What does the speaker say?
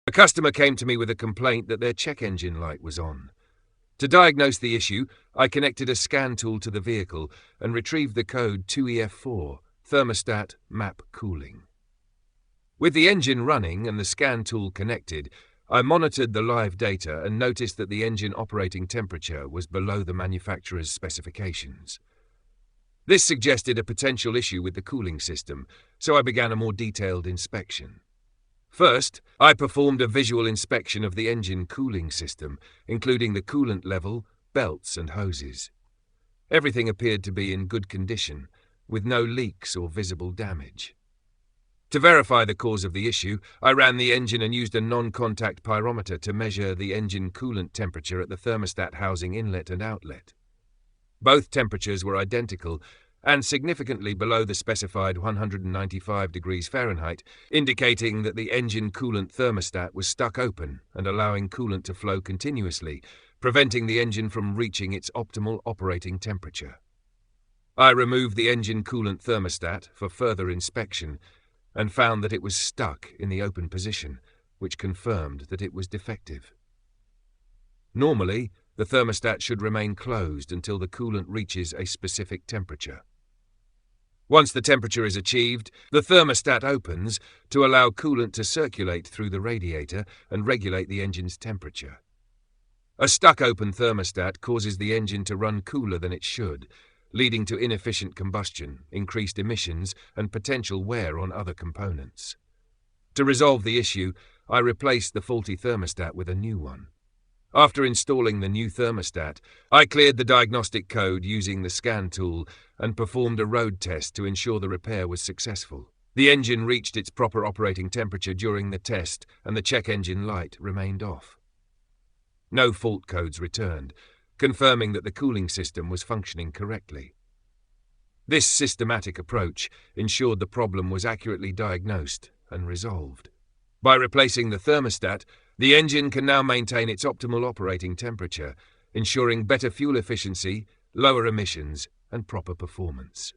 A customer came to me with a complaint that their check engine light was on. To diagnose the issue, I connected a scan tool to the vehicle and retrieved the code 2EF4, thermostat map cooling. With the engine running and the scan tool connected, I monitored the live data and noticed that the engine operating temperature was below the manufacturer's specifications. This suggested a potential issue with the cooling system, so I began a more detailed inspection. First, I performed a visual inspection of the engine cooling system, including the coolant level, belts and hoses. Everything appeared to be in good condition, with no leaks or visible damage. To verify the cause of the issue, I ran the engine and used a non-contact pyrometer to measure the engine coolant temperature at the thermostat housing inlet and outlet. Both temperatures were identical and significantly below the specified 195 degrees Fahrenheit, indicating that the engine coolant thermostat was stuck open and allowing coolant to flow continuously, preventing the engine from reaching its optimal operating temperature. I removed the engine coolant thermostat for further inspection and found that it was stuck in the open position, which confirmed that it was defective. Normally, the thermostat should remain closed until the coolant reaches a specific temperature. Once the temperature is achieved, the thermostat opens to allow coolant to circulate through the radiator and regulate the engine's temperature. A stuck-open thermostat causes the engine to run cooler than it should, leading to inefficient combustion, increased emissions, and potential wear on other components. To resolve the issue, I replaced the faulty thermostat with a new one. After installing the new thermostat, I cleared the diagnostic code using the scan tool and performed a road test to ensure the repair was successful. The engine reached its proper operating temperature during the test, and the check engine light remained off. No fault codes returned, confirming that the cooling system was functioning correctly. This systematic approach ensured the problem was accurately diagnosed and resolved. By replacing the thermostat, the engine can now maintain its optimal operating temperature, ensuring better fuel efficiency, lower emissions, and proper performance.